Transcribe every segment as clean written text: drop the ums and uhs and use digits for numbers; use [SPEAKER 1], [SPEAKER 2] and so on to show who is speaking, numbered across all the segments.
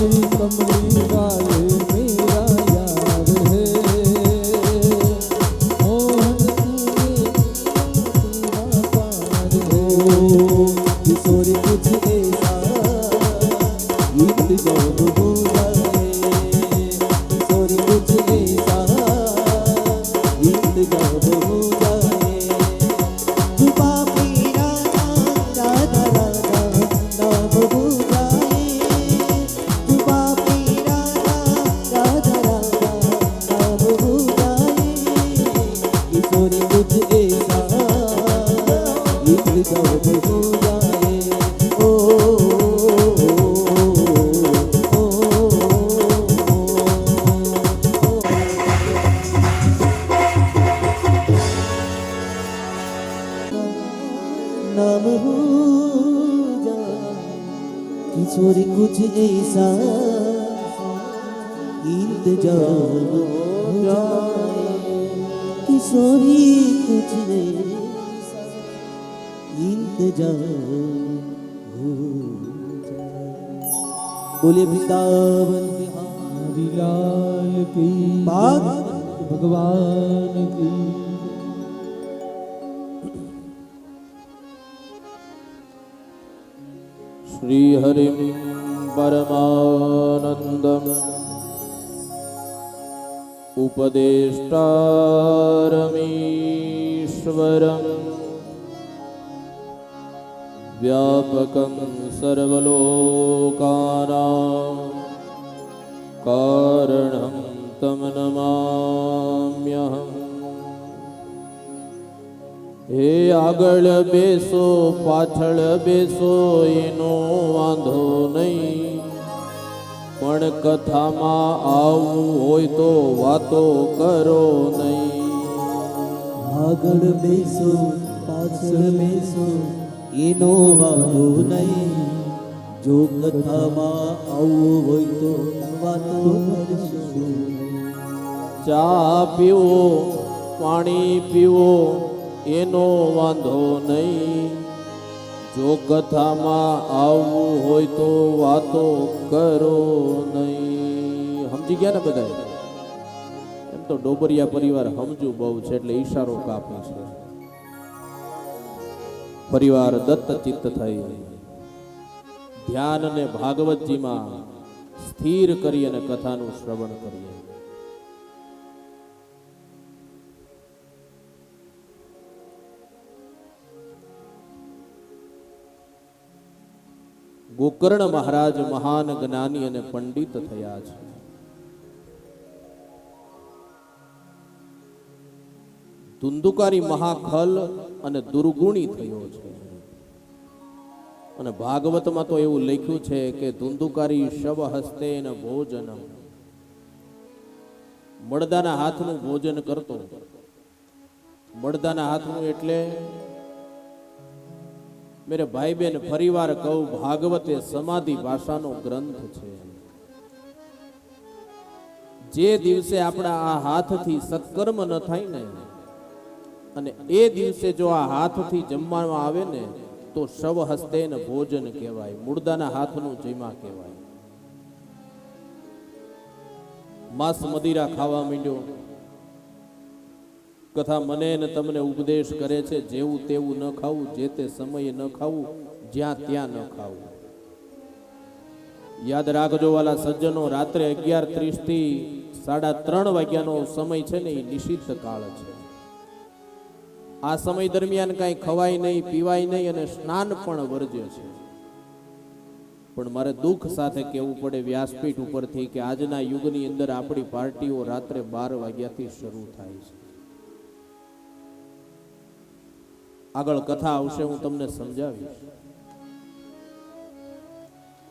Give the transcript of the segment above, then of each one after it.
[SPEAKER 1] कमली वाले मेरा यार है, मोहन तेरा पार है। किशोरी कुछ ऐसा इंतजाम हो जाए, किशोरी कुछ ऐसा इंतजाम हो जाए। जुबा मेरा राधा राधा नाम हो जाए, जुबा मेरा राधा राधा नाम हो जाए। किशोरी कुछ ऐसा इंतजाम हो जाए। ओ नाम हो जाए। किशोरी कुछ ऐसा इंतजाम हो जाए, किशोरी कुछ ऐसा इंतजाम हो जाए। बोले वृंदावन बिहारी लाल की बात भगवान की।
[SPEAKER 2] श्रीहरिं परमानन्दम् उपदेष्टारमीश्वरं व्यापकं सर्वलोकानां कारणं तं नमाम्यहम्। हे આગળ બેસો પાછળ બેસો એનો વાંધો નહીં, પણ કથામાં આવવું હોય તો વાતો કરો નહીં।
[SPEAKER 1] આગળ બેસો પાછળ બેસો એનો વાંધો નહીં, જો કથામાં આવવું હોય તો વાતો કરશો।
[SPEAKER 2] ચા પીવો પાણી પીવો એનો વાંધો નહીં, જો કથામાં આવવું હોય તો વાતો કરો નહીં। સમજી ગયા ને બધા? એમ તો ડોબરિયા પરિવાર સમજુ બહુ છે એટલે ઈશારો કાપે છે। પરિવાર દત્ત ચિત્ત થઈ ધ્યાન અને ભાગવતજીમાં સ્થિર કરી અને કથાનું શ્રવણ કરીએ। ગોકર્ણ મહારાજ મહાન જ્ઞાની અને પંડિત થયા છે। ધુંધુકારી મહાખલ અને દુર્ગુણી થયો છે। અને ભાગવતમાં તો એવું લખ્યું છે કે ધુંધુકારી શવ હસ્તે ન ભોજનમ, મળદાના હાથનું ભોજન કરતો। મળદાના હાથનું એટલે मेरे भाई बहन फरीवार कहूं, भागवत ए समाधि भाषानो ग्रंथ छे। जे दिवसे आपड़ा आ हाथथी सत्कर्म न थाय ने अने ए दिवसे जो आ हाथथी जमवामां आवे ने तो शव हस्ते न भोजन कहेवाय, मुर्दाना हाथनुं जमा कहेवाय। मांस मदिरा खावा માંડ્યો। कथा मने ने तमने उपदेश करे छे, जेवू तेवू न खावू, जे ते समये न खावू, ज्यां त्यां न खावू। याद राखजो वाला सज्जनो, रात्रे 11:30 थी 3:30 वाग्यानो समय छे ने ई निषिद्ध काळ छे। आ समय दरमियान काई खवाय नहीं, पीवाय नहीं अने स्नान पण वर्ज्य छे। पण मारे दुख साथे कहेवुं पड़े व्यासपीठ उपरथी के आजना युगनी अंदर आपणी पार्टीओ रात्रे 12 वाग्याथी शरू थाय छे। આગળ કથા આવશે, હું તમને સમજાવીશ।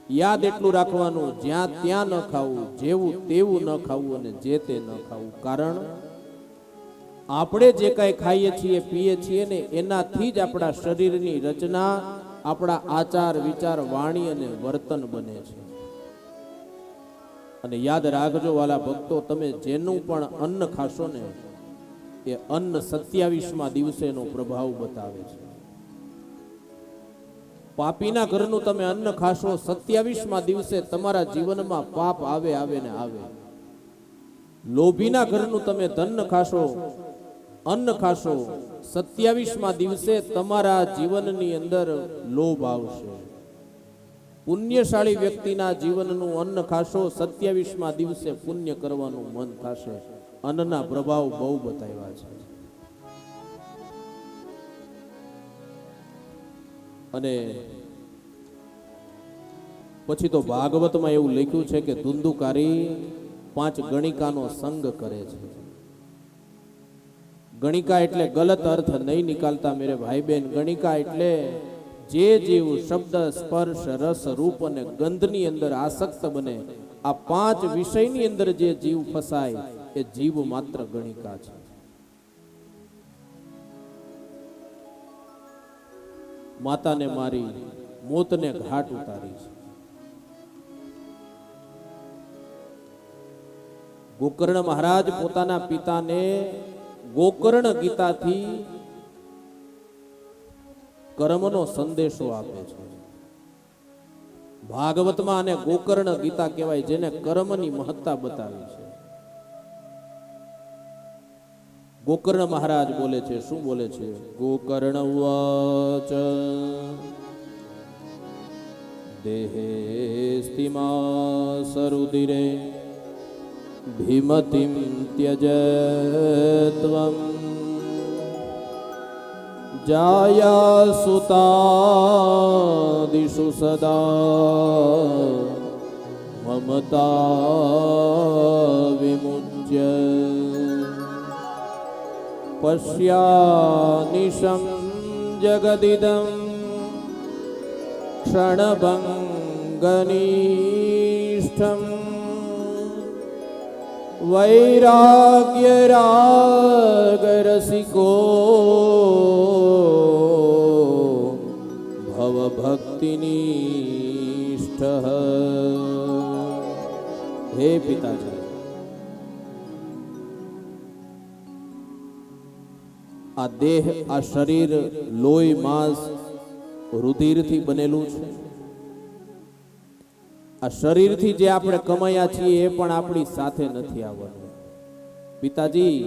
[SPEAKER 2] યાદ એટલું રાખવાનું, જ્યાં ત્યાં ન ખાવું, જેવું તેવું ન ખાવું અને જે તે ન ખાવું। કારણ આપણે જે કાંઈ ખાઈએ છીએ પીએ છીએ ને એનાથી જ આપણા શરીરની રચના, આપણા આચાર વિચાર વાણી અને વર્તન બને છે। અને યાદ રાખજો વાલા ભક્તો, તમે જેનું પણ અન્ન ખાશો ને એ અન્ન 27મા દિવસેનો પ્રભાવ બતાવે છે। પાપીના ઘરનું તમે અન્ન ખાશો, 27મા દિવસે તમારા જીવનમાં પાપ આવે આવે ને આવે. લોભીના ઘરનું તમે ધન ખાશો, અન્ન ખાશો, 27મા દિવસે તમારા જીવનની અંદર લોભ આવશે. પુણ્યશાળી વ્યક્તિના જીવનનું અન્ન ખાશો, 27મા દિવસે પુણ્ય કરવાનું મન થશે. અન્નના પ્રભાવ બહુ બતાવ્યા છે. અને પછી તો ભાગવતમાં એવું લખ્યું છે કે ધુંધુકારી 5 ગણિકાનો સંગ કરે છે. ગણિકા એટલે ગલત અર્થ નહીં નિકાલતા મેરે ભાઈ બહેન. ગણિકા એટલે જે જીવ શબ્દ, સ્પર્શ, રસ, રૂપ અને ગંધની અંદર આસક્ત બને, આ 5 વિષયની અંદર જે જીવ ફસાય એ જીવ માત્ર ગણિકા છે. માતાને મારી, મોતને ઘાટ ઉતારી છે. ગોકર્ણ મહારાજ પોતાના પિતાને ગોકર્ણ ગીતાથી કર્મનો સંદેશો આપે છે. ભાગવતમાં આને ગોકર્ણ ગીતા કહેવાય, જેને કર્મની મહત્તા બતાવી છે. ગોકર્ણ મહારાજ બોલે છે, શું બોલે છે? ગોકર્ણ ઉવાચ દેહે સ્થિમા સરુદિરે ભીમતિમ ત્યજત્વમ જાયા સુતાદિષુ સદા મમતા વિમુચ્ય પશ્યાનિશં જગદિદં ક્ષણભંગનિષ્ઠં વૈરાગ્ય રાગરસિકો ભવભક્તિનિષ્ઠ. હે પિતાજી, આ દેહ, આ શરીર લોહી માંસ રુધિરથી બનેલું છે. આ શરીરથી જે આપણે કમાયા છીએ એ પણ આપણી સાથે નથી આવવાનું. પિતાજી,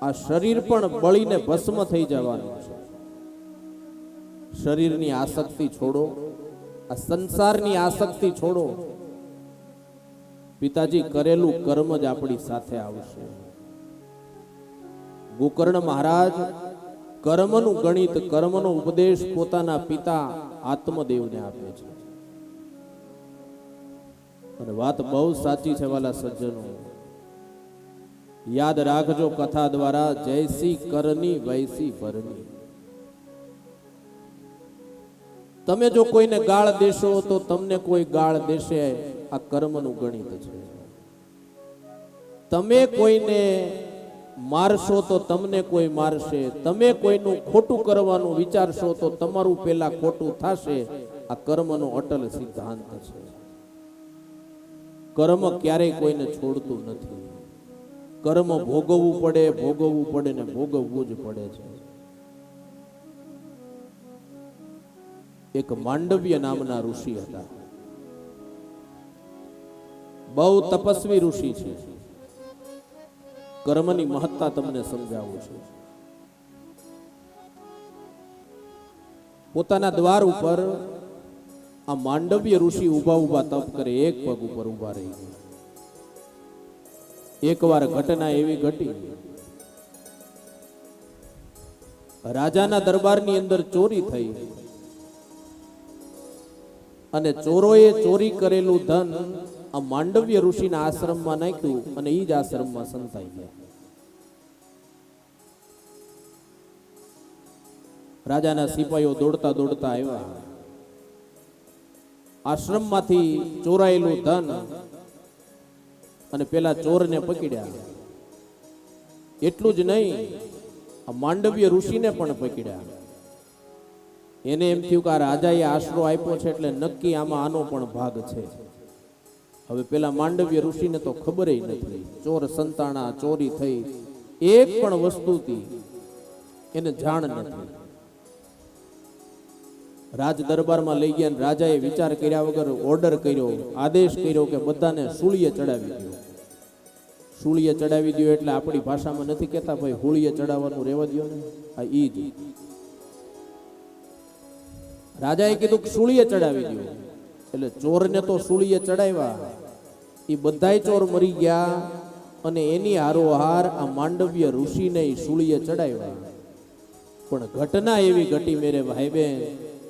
[SPEAKER 2] આ શરીર પણ બળીને ભસ્મ થઈ જવાનું છે. શરીરની આસક્તિ છોડો, આ સંસારની આસક્તિ છોડો. પિતાજી, કરેલું કર્મ જ આપણી સાથે આવશે. ગોકર્ણ મહારાજ કર્મનું ગણિત, કર્મનો ઉપદેશ પોતાના પિતા આત્મદેવને આપે છે. અને વાત બહુ સાચી છે વાલા સજ્જનો. યાદ રાખજો, કથા દ્વારા જૈસી કરની વૈસી ભરની. તમે જો કોઈને ગાળ દેશો તો તમને કોઈ ગાળ દેશે, આ કર્મનું ગણિત છે. તમે કોઈને મારશો તો તમને કોઈ મારશે. તમે કોઈનું ખોટું કરવાનું વિચારશો તો તમારું પેલા ખોટું થશે. આ કર્મનો અટલ સિદ્ધાંત છે. કર્મ ક્યારેય કોઈને છોડતું નથી. કર્મ ભોગવવું પડે ને ભોગવવું જ પડે છે. એક માંડવ્ય નામના ઋષિ હતા. બહુ તપસ્વી ઋષિ છે. કર્મની મહત્તા તમને સમજાવું છું. પોતાના દ્વાર ઉપર આ માંડવ્ય ઋષિ ઉભા ઉભા તપ કરે, એક પગ ઉપર ઉભા રહી ગયા. એકવાર ઘટના એવી ઘટી, રાજાના દરબારની અંદર ચોરી થઈ અને ચોરોએ ચોરી કરેલું ધન આ માંડવ્ય ઋષિના આશ્રમમાં નાખ્યું અને એ જ આશ્રમમાં સંતાઈ ગયા. રાજાના સિપાહીઓ દોડતા દોડતા આવ્યા. આશ્રમમાંથી ચોરાયેલું ધન અને પેલા ચોરને પકડ્યા. એટલું જ નહીં, આ માંડવ્ય ઋષિને પણ પકડ્યા. એને એમ થયું કે આ રાજાએ આશરો આપ્યો છે એટલે નક્કી આમાં આનો પણ ભાગ છે. હવે પેલા માંડવ્ય ઋષિને તો ખબર નથી. ચોર સંતાણા, ચોરી થઈ, એક પણ વસ્તુથી એને જાણ નથી. રાજ દરબારમાં લઈ ગયા. રાજાએ વિચાર કર્યા વગર ઓર્ડર કર્યો, આદેશ કર્યો કે બધાને સૂળીએ ચડાવી દો. સૂળીએ ચડાવી દો એટલે આપણી ભાષામાં નથી કહેતા ભાઈ હોળીએ ચડાવવાનું રહેવા દો ને, આ ઈ જ. રાજાએ કીધું કે સૂળીએ ચડાવી દો એટલે ચોરને તો સૂળીએ ચડાવ્યા. એ બધાય ચોર મરી ગયા અને એની હારોહાર આ માંડવ્ય ઋષિને સૂળીએ ચડાવ્યા. પણ ઘટના એવી ઘટી મેરે ભાઈ બેન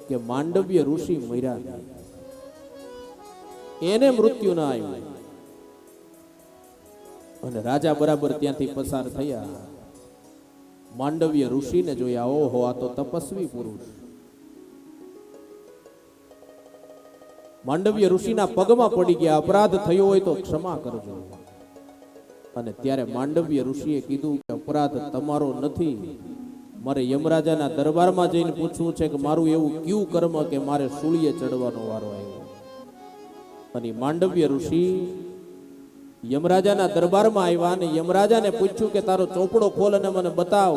[SPEAKER 2] કે માંડવ્ય ઋષિ મર્યા નહીં, એને મૃત્યુ ના આવ્યું. અને રાજા બરાબર ત્યાંથી પસાર થયા. માંડવ્ય ઋષિને જોયા, ઓહો આ તો તપસ્વી પુરુષ. માંડવ્ય ઋષિના પગમાં પડી ગયા, અપરાધ થયો હોય તો ક્ષમા કરજો. અને ત્યારે માંડવ્ય ઋષિએ કીધું કે અપરાધ તમારો નથી, મારે યમરાજાના દરબારમાં જઈને પૂછવું છે કે મારું એવું કયું કર્મ કે મારે સૂળીએ ચડવાનો વારો આવ્યો. અને માંડવ્ય ઋષિ યમરાજાના દરબારમાં આવ્યા અને યમરાજાને પૂછ્યું કે તારો ચોપડો ખોલ અને મને બતાવ,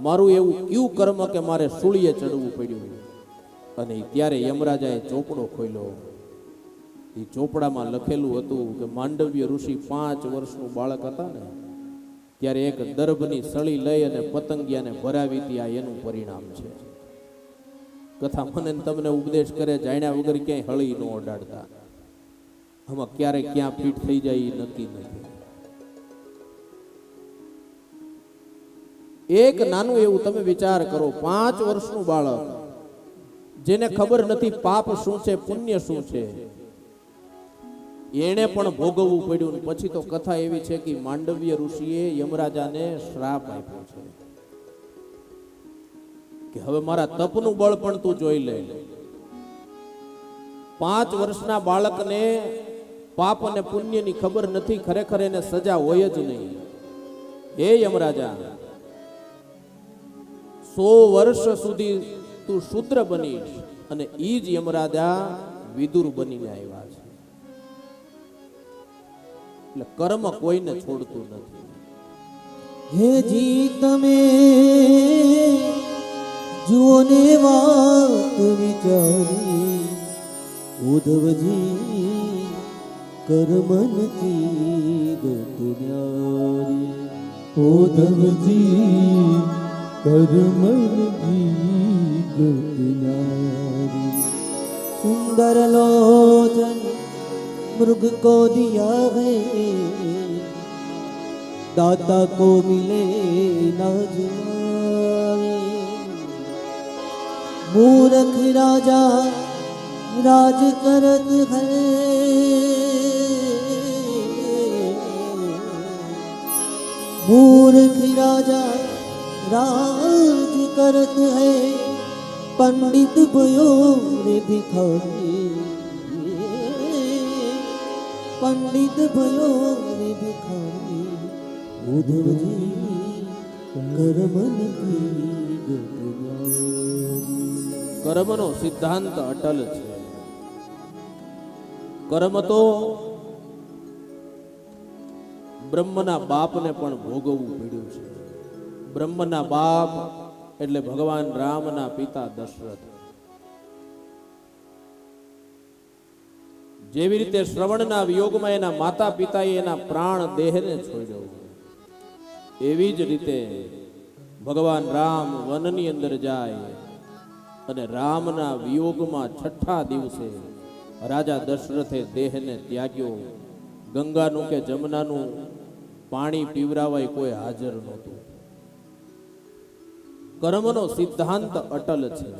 [SPEAKER 2] મારું એવું કયું કર્મ કે મારે સૂળીએ ચડવું પડ્યું. અને ત્યારે યમરાજાએ ચોપડો ખોલ્યો. એ ચોપડામાં લખેલું હતું કે માંડવ્ય ઋષિ 5 વર્ષનું બાળક હતા ને ત્યારે એક દર્ભની સળી લઈ અને પતંગિયાને ભરાવી હતી. આ એનું પરિણામ છે. કથા મને તમને ઉપદેશ કરે, જાણ્યા વગર ક્યાંય હળી ન ઓડાડતા. આમાં ક્યારે ક્યાં પીઠ થઈ જાય એ નક્કી નથી. એક નાનું એવું તમે વિચાર કરો, 5 વર્ષનું બાળક જેને ખબર નથી પાપ શું છે પુણ્ય શું છે, એને પણ ભોગવવું પડ્યું. પછી તો કથા એવી છે કે માંડવ્ય ઋષિએ યમરાજાને શ્રાપ આપ્યો છે કે હવે મારા તપનું બળ પણ તું જોઈ લે. 5 વર્ષના બાળકને પાપ અને પુણ્યની ખબર નથી, ખરેખર એને સજા હોય જ નહીં. હે યમરાજા, 100 વર્ષ સુધી તું શૂદ્ર બનીશ. અને ઈ જ યમરાજા વિદુર બનીને આવ્યા છે. એટલે કર્મ કોઈને છોડતું નથી.
[SPEAKER 1] હે જી તમે જુઓ ને વાત વિચારી, ઉદ્ધવજી કર્મન કી ગત ન્યારી.
[SPEAKER 3] ઉદ્ધવજી કર્મન કી ગત ન્યારી.
[SPEAKER 1] सुंदर लोचन मृग को दिया है, दाता को मिले ना जुआरी. मूर्ख राजा राज करत है, मूर्ख राजा राज करत है, पंडित भयो रे भिखारी. पंडित भयो रे भिखारी. उद्धवजी कर्मन की गत न्यारी.
[SPEAKER 2] કર્મનો સિદ્ધાંત અટલ છે. કર્મ તો બ્રહ્મના બાપને પણ ભોગવવું પડ્યું છે. બ્રહ્મના બાપ એટલે ભગવાન રામના પિતા દશરથ. જેવી રીતે શ્રવણના વિયોગમાં એના માતા પિતાએ એના પ્રાણ દેહને છોડ્યો, એવી જ રીતે ભગવાન રામ વનની અંદર જાય અને રામના વિયોગમાં 6ઠા દિવસે રાજા દશરથે દેહને ત્યાગ્યો. ગંગાનું કે જમનાનું પાણી પીવરાવાય કોઈ હાજર નહોતું. કર્મનો સિદ્ધાંત અટલ છે.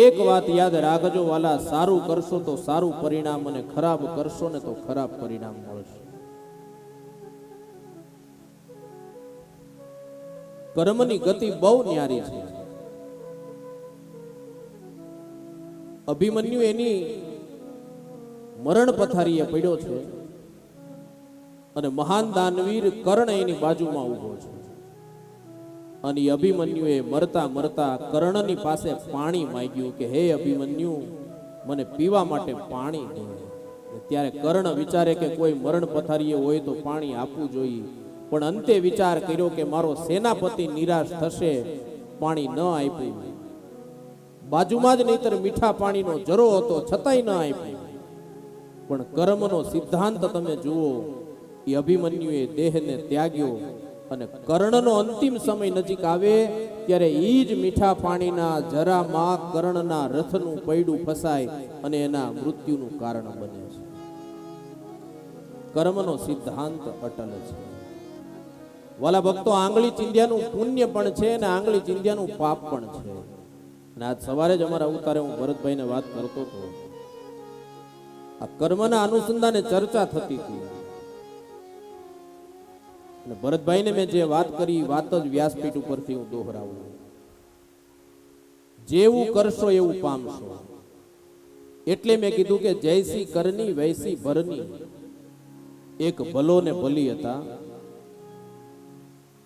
[SPEAKER 2] એક વાત યાદ રાખજો વાલા, સારું કરશો તો સારું પરિણામ અને ખરાબ કરશો ને તો ખરાબ પરિણામ મળશે. કર્મની ગતિ બહુ ન્યારી છે. અભિમન્યુ એની મરણ પથારીએ પડ્યો છે અને મહાન દાનવીર કર્ણ એની બાજુમાં ઊભો છે. અને અભિમન્યુએ મરતા મરતા કર્ણની પાસે પાણી માંગ્યું કે હે અભિમન્યુ, મને પીવા માટે પાણી દે. ત્યારે કર્ણ વિચારે કે કોઈ મરણ પથારીએ હોય તો પાણી આપવું જોઈએ, પણ અંતે વિચાર કર્યો કે મારો સેનાપતિ નિરાશ થશે પાણી ન આપ્યું. બાજુમાં જ નહીતર મીઠા પાણીનો જરો હતો છતાંય ન આપ્યો. પણ કર્મનો સિદ્ધાંત તમે જુઓ, એ અભિમન્યુએ દેહને ત્યાગ્યો અને કર્ણનો અંતિમ સમય નજીક આવે ત્યારે એ જ મીઠા પાણીના જરામાં કર્ણના રથનું પૈડું ફસાય અને એના મૃત્યુનું કારણ બને છે. કર્મનો સિદ્ધાંત અટલ છે. વાલા ભક્તો, આંગળી ચિંધ્યાનું પુણ્ય પણ છે અને આંગળી ચિંધ્યાનું પાપ પણ છે. અને આજ સવારે જ અમારા અવતારે હું ભરતભાઈને વાત કરતો હતો. આ કર્મના અનુસંધાને ચર્ચા થતી હતી અને ભરતભાઈને મેં જે વાત કરી, વાત જ વ્યાસપીઠ ઉપરથી હું દોહરાવું. જેવું કરશો એવું પામશો. એટલે મેં કીધું કે જૈસી કરની વૈસી ભરની. એક ભલો ને ભલી હતા,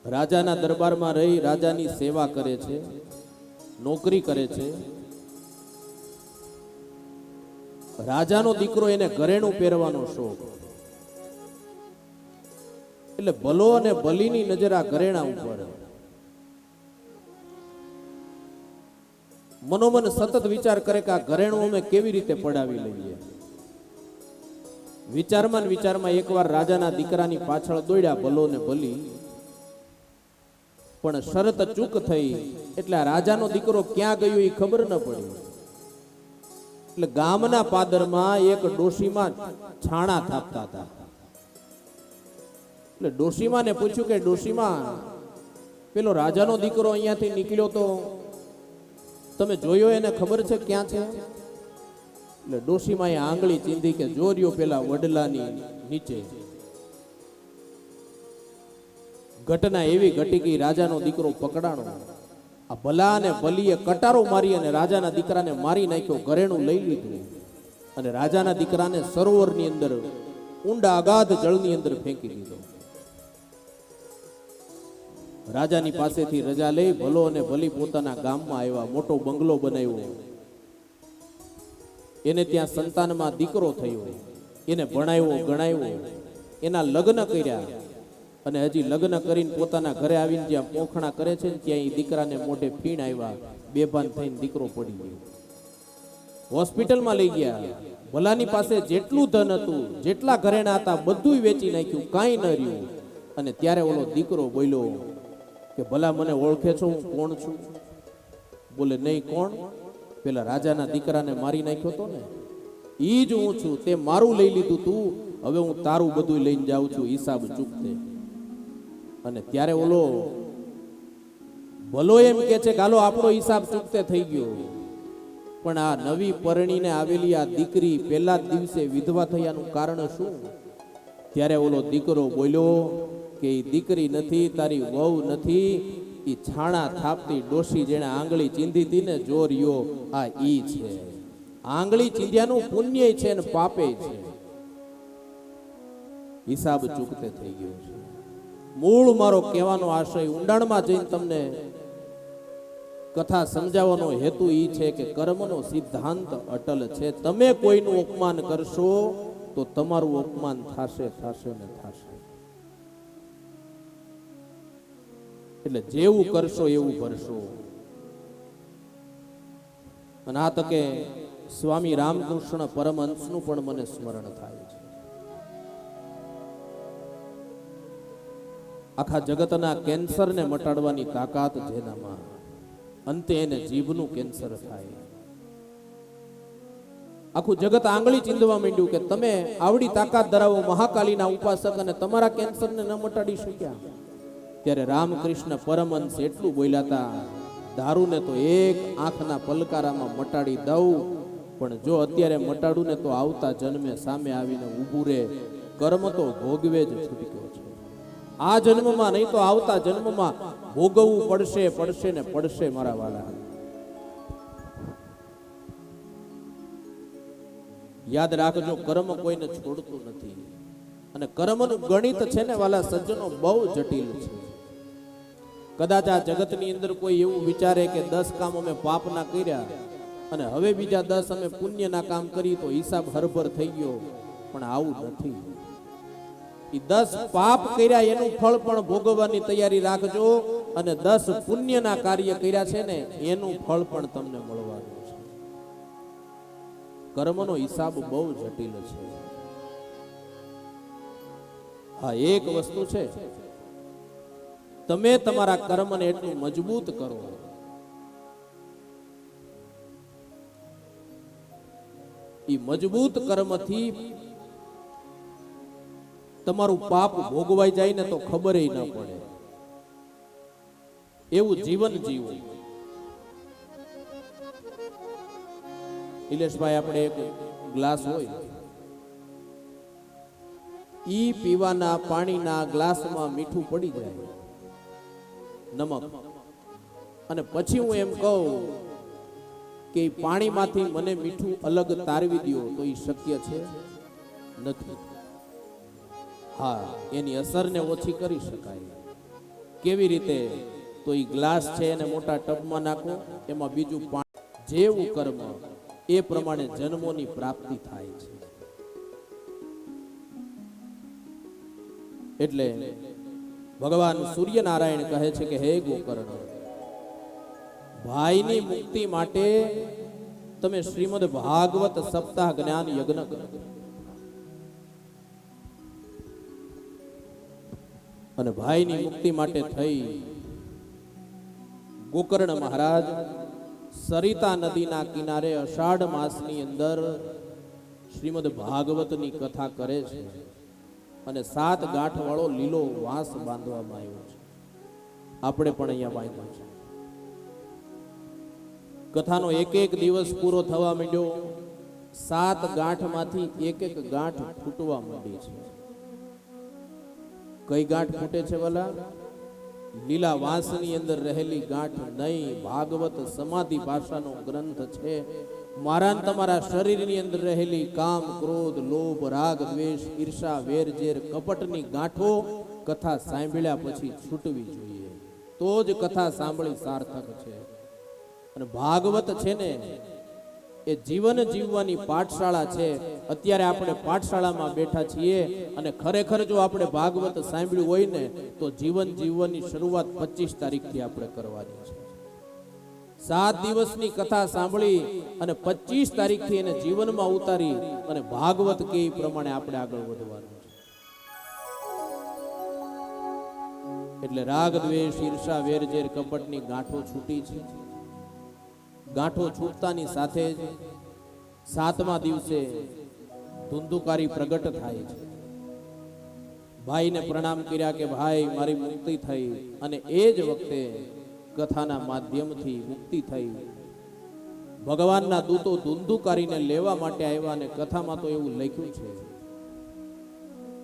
[SPEAKER 2] રાજાના દરબારમાં રહી રાજાની સેવા કરે છે, નોકરી કરે છે. રાજાનો દીકરો એને ઘરેણું પહેરવાનો શોખ. એટલે ભલો અને ભલીની નજર આ ઘરેણા ઉપર. મનોમન સતત વિચાર કરે કે આ ઘરેણું અમે કેવી રીતે પડાવી લઈએ. વિચારમાં ને વિચારમાં એકવાર રાજાના દીકરાની પાછળ દોડ્યા ભલો ને ભલી. પણ શરત ચૂક થઈ એટલે આ રાજાનો દીકરો ક્યાં ગયો એ ખબર ન પડી. એટલે ગામના પાદરમાં એક ડોશીમાં છાણા થાપતા હતા. એટલે ડોશીમાને પૂછ્યું કે ડોશીમા, પેલો રાજાનો દીકરો અહીંયાથી નીકળ્યો તો તમે જોયો, એને ખબર છે ક્યાં છે? એટલે ડોશીમાએ આંગળી ચીંધી કે જોર્યો પેલા વડલાની નીચે. ઘટના એવી ઘટી ગઈ, રાજાનો દીકરો પકડાણો. આ ભલા અને ભલીએ કટારો મારી અને રાજાના દીકરાને મારી નાખ્યો, ઘરેણું લઈ લીધું અને રાજાના દીકરાને સરોવરની અંદર ઊંડા અગાધ જળની અંદર ફેંકી દીધો. રાજાની પાસેથી રજા લઈ ભલો અને ભલી પોતાના ગામમાં આવ્યા. મોટો બંગલો બનાવ્યો. એને ત્યાં સંતાનમાં દીકરો થયો. એને ભણાવ્યો, ગણાવ્યો, એના લગ્ન કર્યા અને હજી લગ્ન કરીને પોતાના ઘરે આવીને જ્યાં પોખણા કરે છે ને ત્યાં એ દીકરાને મોઢે ફીણ આવ્યા. બેભાન થઈને દીકરો પડી ગયો. હોસ્પિટલમાં લઈ ગયા. ભલાની પાસે જેટલું ધન હતું, જેટલા ઘરેણા હતા, બધું વેચી નાખ્યું, કાંઈ ન રહ્યું. અને ત્યારે ઓલો દીકરો બોલ્યો કે ભલા મને ઓળખે છો, હું કોણ છું? બોલે નહીં, કોણ? પેલા રાજાના દીકરાને મારી નાખ્યો તો ને, ઈ જ હું છું. તે મારું લઈ લીધું તું, હવે હું તારું બધું લઈને જાઉં છું, હિસાબ ચૂકતે. અને ત્યારે ઓલો ભલો એમ કે છે કે હાલો આપણો હિસાબ ચૂકતે થઈ ગયો. પણ આ નવી પરણીને આવેલી આ દીકરી પહેલા જ દિવસે વિધવા થયાનું કારણ શું? ત્યારે ઓલો દીકરો બોલ્યો કે એ દીકરી નથી, તારી વહુ નથી, એ છાણા થાપતી ડોશી જેણે આંગળી ચીંધી હતી ને, જોરિયો આ ઈ છે. આંગળી ચીંધ્યાનું પુણ્ય છે ને પાપે છે. હિસાબ ચૂકતે થઈ ગયો છે. મૂળ મારો કહેવાનો આશય, ઊંડાણમાં જઈને તમને કથા સમજાવવાનો હેતુ એ છે કે કર્મનો સિદ્ધાંત અટલ છે. તમે કોઈનું અપમાન કરશો તો તમારું અપમાન થશે, થશે ને થશે. એટલે જેવું કરશો એવું ભરશો. અને આ તકે સ્વામી રામકૃષ્ણ પરમહંસનું પણ મને સ્મરણ થાય છે. આખા જગતના કેન્સરને મટાડવાની તાકાત જેનામાં, અંતે એને જીભનું કેન્સર થાય. આખું જગત આંગળી ચીંધવા માંડ્યું કે તમે આવડી તાકાત ધરાવો, મહાકાલીના ઉપાસક, અને તમારા કેન્સરને ન મટાડી શક્યા. ત્યારે રામકૃષ્ણ પરમહંસ એટલું બોલ્યા હતા, દારૂને તો એક આંખના પલકારામાં મટાડી દઉં, પણ જો અત્યારે મટાડું ને તો આવતા જન્મે સામે આવીને ઊભું રહે. કર્મ તો ભોગવે જ છૂટક્યો છે. આ જન્મમાં નહીં તો આવતા જન્મમાં ભોગવવું પડશે, પડશે ને પડશે મારા વાલા. યાદ રાખજો, કર્મ કોઈને છોડતું નથી. અને કર્મનું ગણિત છે ને વાલા સજ્જનો, બહુ જટિલ છે. કદાચ આ જગતની અંદર કોઈ એવું વિચારે કે 10 કામ અમે પાપના કર્યા અને હવે બીજા 10 અમે પુણ્યના કામ કરી તો હિસાબ હરભર થઈ ગયો. પણ આવું નથી. એ 10 પાપ કર્યા એનું ફળ પણ ભોગવવાની તૈયારી રાખજો, અને 10 પુણ્યના કાર્ય કર્યા છે ને એનું ફળ પણ તમને મળવાનું છે. કર્મનો હિસાબ બહુ જટિલ છે. હા, એક વસ્તુ છે, તમે તમારા કર્મને એટલું મજબૂત કરો, એ મજબૂત કર્મથી તમારું પાપ ભોગવાઈ જાય ને તો ખબર ન પડે, એવું જીવન જીવવું. ઇલેશભાઈ, આપણે એક ગ્લાસ હોય, ઈ પીવાના પાણીના ગ્લાસમાં મીઠું પડી જાય, નમક, અને પછી હું એમ કહું કે પાણીમાંથી મને મીઠું અલગ તારવી દો, તો એ શક્ય છે? નથી. હા, એની અસરને ઓછી કરી શકાય. કેવી રીતે? તો એ ગ્લાસ છે એને મોટા ટબમાં નાખો, એમાં બીજું પાણી, જેવું કર્મ એ પ્રમાણે જન્મોની પ્રાપ્તિ થાય છે. એટલે ભગવાન સૂર્યનારાયણ કહે છે કે હે ગોકર્ણ, ભાઈની મુક્તિ માટે તમે શ્રીમદ ભાગવત સપ્તાહ જ્ઞાન યજ્ઞ કરો. અને ભાઈની મુક્તિ માટે થઈ ગોકર્ણ મહારાજ સરિતા નદીના કિનારે અષાઢ માસની અંદર શ્રીમદ ભાગવતની કથા કરે છે. અને 7 ગાંઠ વાળો લીલો વાંસ બાંધવામાં આવ્યો છે. આપણે પણ અહીંયા બાંધ્યો છે. કથાનો એક એક દિવસ પૂરો થવા માંડ્યો, 7 ગાંઠમાંથી એક એક ગાંઠ ફૂટવા માંડી છે. કઈ ગાંઠ ફૂટે છે વાલા? લીલા વાંસની અંદર રહેલી ગાંઠ નહીં. ભાગવત સમાધિ ભાષાનો ગ્રંથ છે. મારા તમારા શરીરની અંદર રહેલી કામ, ક્રોધ, લોભ, રાગ, દ્વેષ, ઈર્ષા, વેર, ઝેર, કપટની ગાંઠો કથા સાંભળ્યા પછી છૂટવી જોઈએ, તો જ કથા સાંભળી સાર્થક છે. અને ભાગવત છે ને એ જીવન જીવવાની પાઠશાળા છે. અત્યારે આપણે પાઠશાળામાં બેઠા છીએ અને ખરેખર જો આપણે ભાગવત સાંભળ્યું હોય ને તો જીવન જીવવાની શરૂઆત 25 તારીખથી આપણે કરવાની છે. 7 દિવસની કથા સાંભળી અને 25 તારીખથી એને જીવનમાં ઉતારી અને ભાગવત કે એ પ્રમાણે આપણે આગળ વધવાનું છે. એટલે રાગ, દ્વેષ, ઈર્ષા, વેર, ઝેર, કપટની ગાંઠો છૂટી છે. ગાંઠો છૂટતાની સાથે જ 7મા દિવસે ધુંધુકારી પ્રગટ થાય છે. ભાઈને પ્રણામ કર્યા કે ભાઈ મારી મુક્તિ થઈ, અને એ જ વખતે કથાના માધ્યમથી મુક્તિ થઈ. ભગવાનના દૂતો ધુંધુકારીને લેવા માટે આવ્યા, અને કથામાં તો એવું લખ્યું છે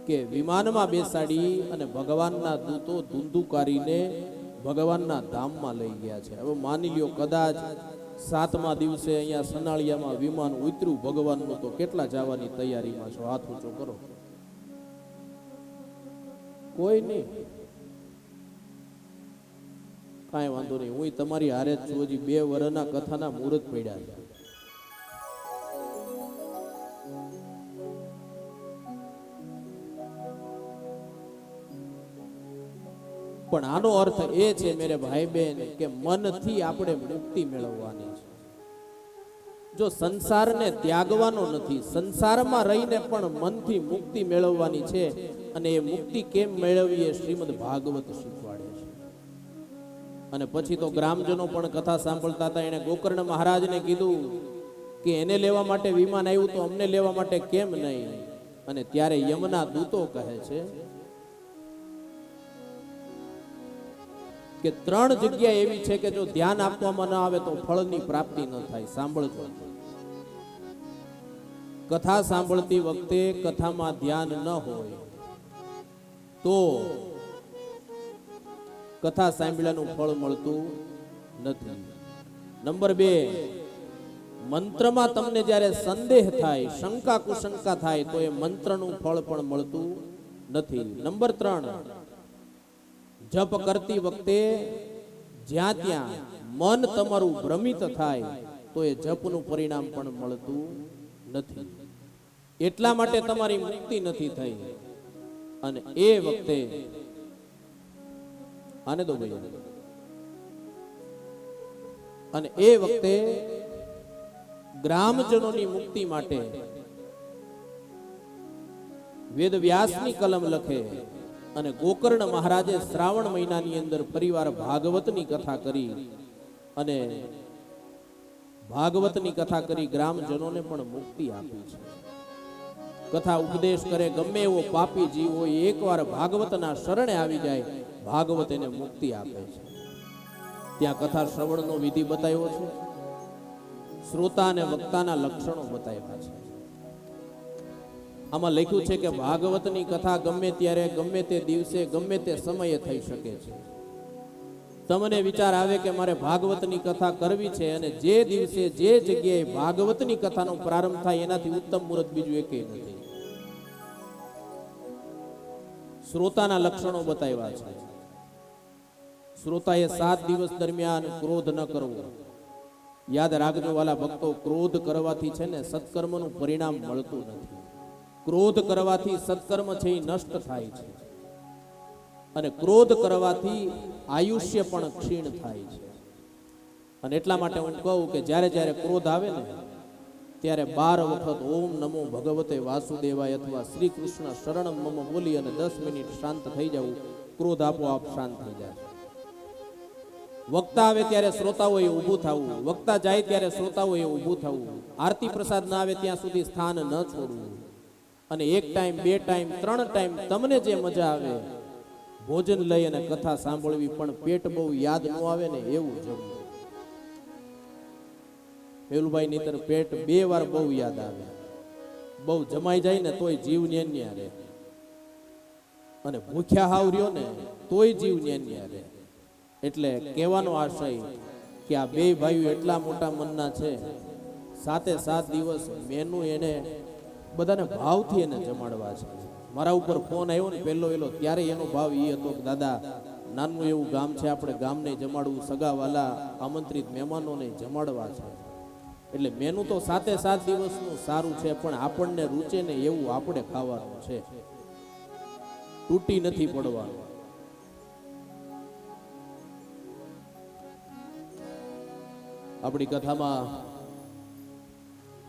[SPEAKER 2] કે વિમાનમાં બેસાડી અને ભગવાનના દૂતો ધુંધુકારીને ભગવાનના ધામમાં લઈ ગયા છે. હવે માની લ્યો કદાચ 7મા દિવસે અહીંયા સનાળિયામાં વિમાન ઉતર્યું ભગવાનનું, તો કેટલા જવાની તૈયારીમાં છો? હાથ ઊંચો કરો. કોઈ નહીં. કાંઈ વાંધો નહીં, હું તમારી હારે જ છું. હજી 2 વર્ષના કથાના મુહૂર્ત પડ્યા છે. પણ આનો અર્થ એ છે મેરે ભાઈ બહેન કે મનથી આપણે મુક્તિ મેળવવાની છે. જો સંસારને ત્યાગવાનો નથી, સંસારમાં રહીને પણ મનથી મુક્તિ મેળવવાની છે. અને એ મુક્તિ કેમ મેળવીએ શ્રીમદ ભાગવત શીખવાડે છે. અને પછી તો ગ્રામજનો પણ કથા સાંભળતા હતા. એને ગોકર્ણ મહારાજને કીધું કે એને લેવા માટે વિમાન આવ્યું તો અમને લેવા માટે કેમ નહીં? અને ત્યારે યમના દૂતો કહે છે કે 3 જગ્યા એવી છે કે જો ધ્યાન આપવામાં ન આવે તો ફળની પ્રાપ્તિ ન થાય. સાંભળજો, કથા સાંભળતી વખતે કથામાં ધ્યાન ન હોય તો કથા સાંભળ્યાનું ફળ મળતું નથી. નંબર 2, મંત્રમાં તમને જ્યારે સંદેહ થાય, શંકા કુશંકા થાય તો એ મંત્રનું ફળ પણ મળતું નથી. નંબર 3, જપ કરતી વખતે જ્યાં ત્યાં મન તમારું ભ્રમિત થાય તો એ જપનું પરિણામ પણ મળતું નથી. એટલા માટે તમારી મુક્તિ નથી થઈ. અને એ વખતે આને દો ભાઈ, અને એ વખતે ગ્રામજનોની મુક્તિ માટે વેદ વ્યાસની કલમ લખે અને ગોકર્ણ મહારાજે શ્રાવણ મહિનાની અંદર પરિવાર ભાગવતની કથા કરી અને ભાગવતની કથા કરી ગ્રામજનોને પણ મુક્તિ આપી છે. કથા ઉપદેશ કરે ગમે એવો પાપી જીવ હોય એકવાર ભાગવતના શરણે આવી જાય ભાગવત એને મુક્તિ આપે છે. ત્યાં કથા શ્રવણનો વિધિ બતાવ્યો છે, શ્રોતા અને વક્તાના લક્ષણો બતાવ્યા છે. આમાં લખ્યું છે કે ભાગવતની કથા ગમે ત્યારે ગમે તે દિવસે ગમે તે સમયે થઈ શકે છે. તમને વિચાર આવે કે મારે ભાગવતની કથા કરવી છે અને જે દિવસે જે જગ્યાએ ભાગવતની કથાનો પ્રારંભ થાય એનાથી ઉત્તમ મુહૂર્ત બીજું એકેય નથી. શ્રોતાના લક્ષણો બતાવ્યા છે. શ્રોતાએ 7 દિવસ દરમિયાન ક્રોધ ન કરવો. યાદ રાખજો વાલા ભક્તો, ક્રોધ કરવાથી છે ને સત્કર્મનું પરિણામ મળતું નથી. ક્રોધ કરવાથી સત્કર્મ છે એ નષ્ટ થાય છે અને ક્રોધ કરવાથી આયુષ્ય પણ ક્ષીણ થાય છે. અને એટલા માટે હું કહું કે જ્યારે જ્યારે ક્રોધ આવે ને ત્યારે 12 વખત ઓમ નમો ભગવતે વાસુદેવાય અથવા શ્રી કૃષ્ણ શરણમ મમ બોલી અને 10 મિનિટ શાંત થઈ જવું, ક્રોધ આપોઆપ શાંત થઈ જાય. વક્તા આવે ત્યારે શ્રોતાઓએ ઊભું થવું, વક્તા જાય ત્યારે શ્રોતાઓએ ઊભું થવું, આરતી પ્રસાદ ના આવે ત્યાં સુધી સ્થાન ન છોડવું અને 1 ટાઈમ 2 ટાઈમ 3 ટાઈમ તમને જે મજા આવે ભોજન લઈ અને કથા સાંભળવી, પણ પેટ બહુ યાદ ન આવે ને એવું જમવું. પેલુભાઈ નીતર પેટ 2 વાર બહુ યાદ આવે, બહુ જમાઈ જાય ને તોય જીવ ન્યા રહે અને ભૂખ્યા હાવ રહ્યો ને તોય જીવ ન્યા રહે. એટલે કહેવાનો આશય કે આ 2 ભાઈઓ એટલા મોટા મનના છે, 7 દિવસ મેનુ એને બધાને ભાવથી એને જમાડવા છે. મારા ઉપર ફોન આવ્યો ને પહેલો ત્યારે એનો ભાવ એ હતો કે દાદા નાનું એવું ગામ છે, આપણે ગામને જમાડવું, સગાવાલા આમંત્રિત મહેમાનોને જમાડવા છે. એટલે મેનુ તો 7 દિવસનું સારું છે, પણ આપણને રૂચે ને એવું આપણે ખાવાનું છે, તૂટી નથી પડવાનું. આપણી કથામાં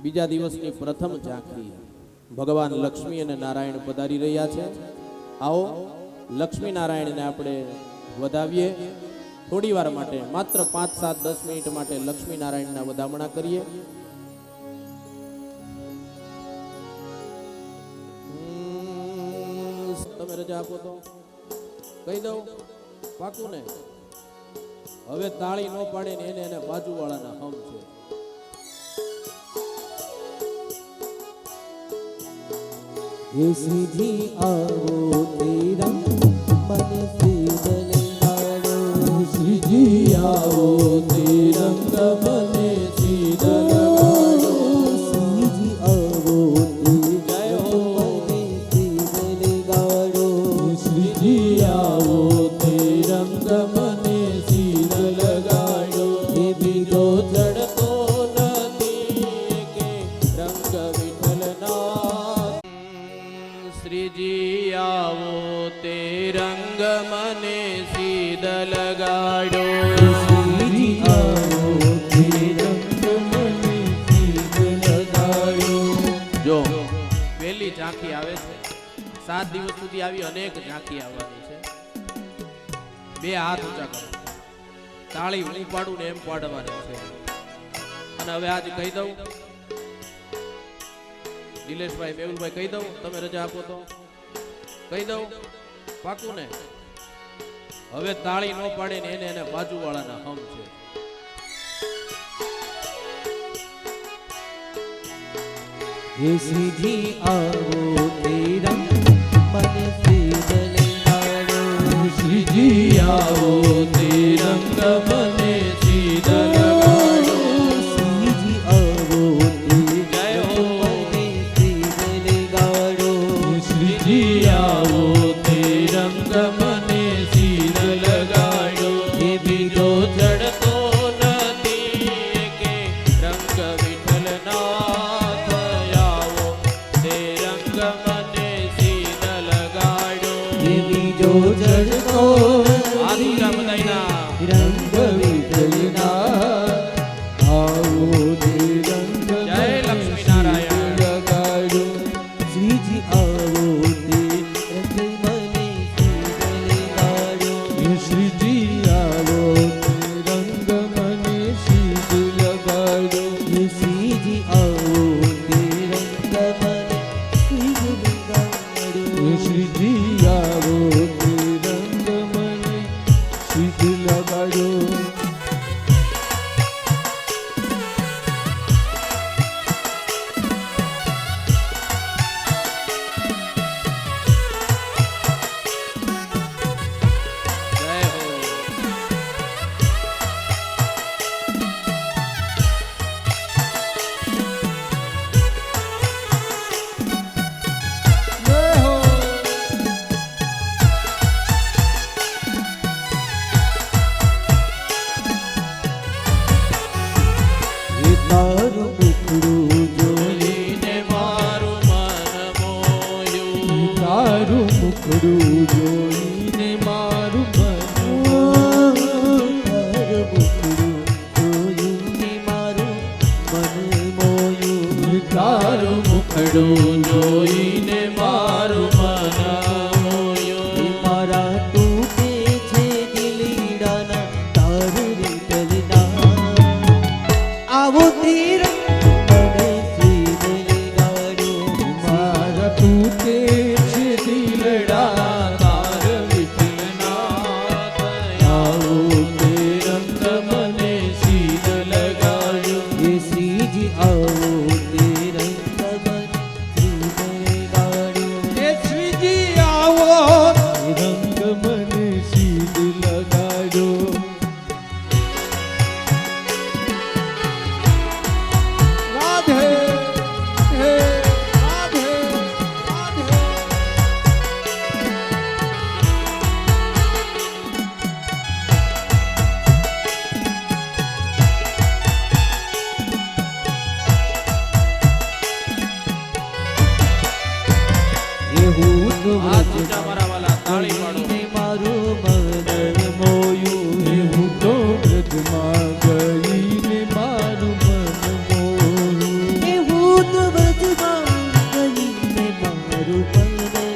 [SPEAKER 2] બીજા દિવસની પ્રથમ ઝાંખી ભગવાન લક્ષ્મી અને નારાયણ પધારી રહ્યા છે. આવો લક્ષ્મી નારાયણને આપણે વધાવીએ. થોડી વાર માટે માત્ર 5, 7, 10 મિનિટ માટે લક્ષ્મી નારાયણના વધામણા કરીએ. તમે રજા આપો તો કહી દઉં, પાકું ને? હવે તાળી ન પાડે ને એને બાજુવાળાના હમ છે.
[SPEAKER 1] યશજી આવો તેરા મન સીધલ નાડો,
[SPEAKER 3] શ્રીજી આવો તે રંગ મને સીધલ ગાડો,
[SPEAKER 1] શ્રીજી આવો તે સીધલ ગાડો,
[SPEAKER 3] શ્રીજી આવો તે રંગ મને સીધલ ગાડો.
[SPEAKER 2] એ બીજો ચડતો નથી કે રંગ વિઠ્ઠલના. શ્રીજી આવો તે રંગ મને સીધ લગાડો,
[SPEAKER 3] શ્રીજી આવો તે રંગ મને સીધલ ગાડો.
[SPEAKER 2] જો પહેલી ઝાંખી આવે છે, 7 દિવસ સુધી આવી અનેક ઝાંખી આવવાની છે. 2 હાથ ઊંચા કરો, તાળી હું પાડું ને એમ પાડવાની છે. અને હવે આજ કહી દઉં, નિલેશભાઈ મેહુલભાઈ કહી દઉં, તમે રજા આપો તો કહી દઉં, પાકું ને? હવે તાળી ન પાડે ને એને બાજુવાળાના હમ છે.
[SPEAKER 1] યશજી આવો તેરા મન સીધલ નાડો,
[SPEAKER 3] શ્રીજી આવો તે રંગ મને સીધલ ગાડો,
[SPEAKER 1] શ્રીજી આવો
[SPEAKER 2] જય હો.
[SPEAKER 1] સીધલ ગાડો,
[SPEAKER 3] શ્રીજી આવો તે રંગ મને સીધલ ગાડો.
[SPEAKER 2] એ બીજો ચડતો નથી કે રંગ વિઠ્ઠલનાથ, આવો તે રંગ મને સીધ લગાડો.
[SPEAKER 1] એ બીજો જડતો
[SPEAKER 2] હાથ ઊંચા બધાયના.
[SPEAKER 1] રંગ વિઠ્ઠલના,
[SPEAKER 3] આવો તે રંગ તારું મુખડું જોઈને મારું મન
[SPEAKER 1] તારું મુખડું જોઈને મારું મન મોયું.
[SPEAKER 3] તારું મુખડું જોઈને મારું મન મોયું.
[SPEAKER 1] મારા તૂટે છે દિલડાના તાર રીતલના. આવો તીર મને સીધ લગાડો.
[SPEAKER 3] મારા તૂટે છે દિલડા તાર વિઠ્ઠલનાથ. આવો તે રંગ મને સીધ લગાડ્યો.
[SPEAKER 1] એ શ્રીજી આવો તે રંગ મને સીધ લગાડો.
[SPEAKER 3] એ શ્રીજી આવો તે રંગ મને સીધ લગાડ્યો. રાધે હે રાધે રાધે.
[SPEAKER 1] એવું તો
[SPEAKER 2] હાથ ઊંચા મારા વાલા, તાળી પાડો.